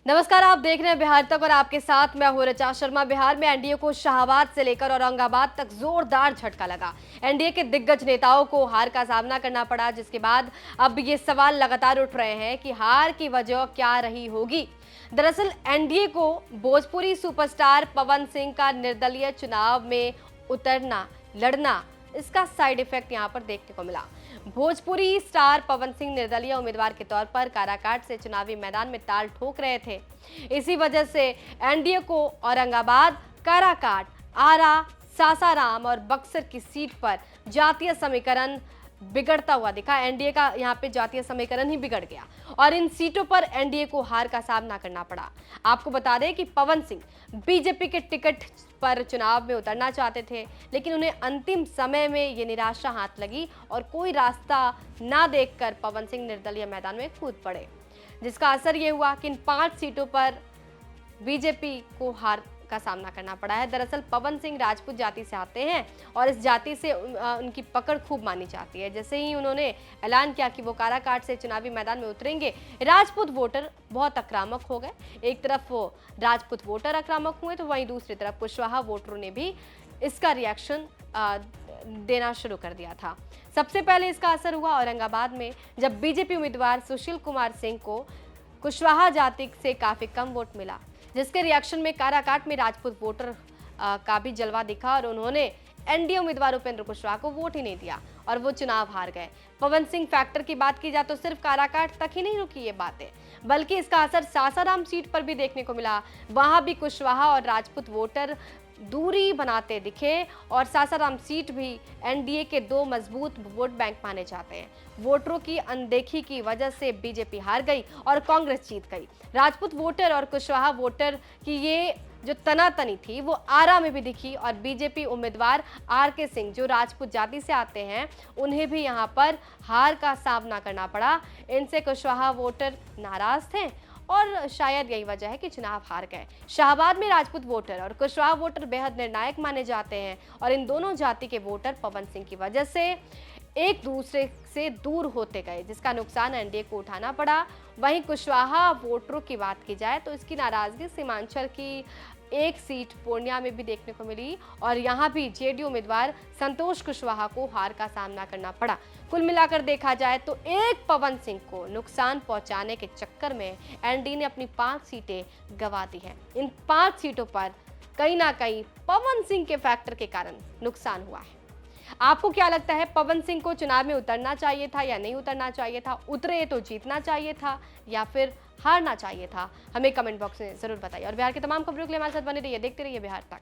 नमस्कार, आप देख रहे हैं बिहार तक और आपके साथ मैं हूं ऋचा शर्मा। बिहार में एनडीए को शाहबाद से लेकर औरंगाबाद तक जोरदार झटका लगा। एनडीए के दिग्गज नेताओं को हार का सामना करना पड़ा, जिसके बाद अब ये सवाल लगातार उठ रहे हैं कि हार की वजह क्या रही होगी। दरअसल एनडीए को भोजपुरी सुपरस्टार पवन सिंह का निर्दलीय चुनाव में उतरना, लड़ना, इसका साइड इफेक्ट यहां पर देखने को मिला। भोजपुरी स्टार पवन सिंह निर्दलीय उम्मीदवार के तौर पर काराकाट से चुनावी मैदान में ताल ठोक रहे थे। इसी वजह से एनडीए को औरंगाबाद, काराकाट, आरा, सासाराम और बक्सर की सीट पर जातीय समीकरण बिगड़ता हुआ दिखा। एनडीए का यहां पे जातीय समीकरण ही बिगड़ गया और इन सीटों पर एनडीए को हार का सामना करना पड़ा। आपको बता दें कि पवन सिंह बीजेपी के टिकट पर चुनाव में उतरना चाहते थे, लेकिन उन्हें अंतिम समय में ये निराशा हाथ लगी और कोई रास्ता ना देखकर पवन सिंह निर्दलीय मैदान में कूद पड़े, जिसका असर ये हुआ कि इन 5 सीटों पर बीजेपी को हार का सामना करना पड़ा है। दरअसल पवन सिंह राजपूत जाति से आते हैं और इस जाति से उनकी पकड़ खूब मानी जाती है। जैसे ही उन्होंने ऐलान किया कि वो काराकाट से चुनावी मैदान में उतरेंगे, राजपूत वोटर बहुत आक्रामक हो गए। एक तरफ वो राजपूत वोटर आक्रामक हुए तो वहीं दूसरी तरफ कुशवाहा वोटरों ने भी इसका रिएक्शन देना शुरू कर दिया था। सबसे पहले इसका असर हुआ औरंगाबाद में, जब बीजेपी उम्मीदवार सुशील कुमार सिंह को कुशवाहा जाति से काफी कम वोट मिला, जिसके रिएक्शन में काराकाट में राजपूत वोटर का भी जलवा दिखा और उन्होंने एनडीए उम्मीदवार उपेंद्र कुशवाहा को वोट ही नहीं दिया और वो चुनाव हार गए। पवन सिंह फैक्टर की बात की जाए तो सिर्फ काराकाट तक ही नहीं रुकी ये बातें, बल्कि इसका असर सासाराम सीट पर भी देखने को मिला। वहां भी कुशवाहा और राजपूत वोटर दूरी बनाते दिखे और सासाराम सीट भी एनडीए के 2 मजबूत वोट बैंक माने जाते हैं। वोटरों की अनदेखी की वजह से बीजेपी हार गई और कांग्रेस जीत गई। राजपूत वोटर और कुशवाहा वोटर की ये जो तनातनी थी वो आरा में भी दिखी और बीजेपी उम्मीदवार आर.के. सिंह, जो राजपूत जाति से आते हैं, उन्हें भी यहां पर हार का सामना करना पड़ा। इनसे कुशवाहा वोटर नाराज थे और शायद यही वजह है कि चुनाव हार गए। शाहबाद में राजपूत वोटर और कुशवाहा वोटर बेहद निर्णायक माने जाते हैं और इन दोनों जाति के वोटर पवन सिंह की वजह से एक दूसरे से दूर होते गए, जिसका नुकसान एनडीए को उठाना पड़ा। वहीं कुशवाहा वोटरों की बात की जाए तो इसकी नाराजगी सीमांचल की एक सीट पूर्णिया में भी देखने को मिली और यहां भी जेडीयू उम्मीदवार संतोष कुशवाहा को हार का सामना करना पड़ा। कुल मिलाकर देखा जाए तो एक पवन सिंह को नुकसान पहुंचाने के चक्कर में एनडीए ने अपनी 5 सीटें गंवा दी हैं। इन 5 सीटों पर कहीं ना कहीं पवन सिंह के फैक्टर के कारण नुकसान हुआ है। आपको क्या लगता है, पवन सिंह को चुनाव में उतरना चाहिए था या नहीं उतरना चाहिए था? उतरे तो जीतना चाहिए था या फिर हारना चाहिए था? हमें कमेंट बॉक्स में जरूर बताइए और बिहार की तमाम खबरों के लिए हमारे साथ बने रहिए, देखते रहिए बिहार तक।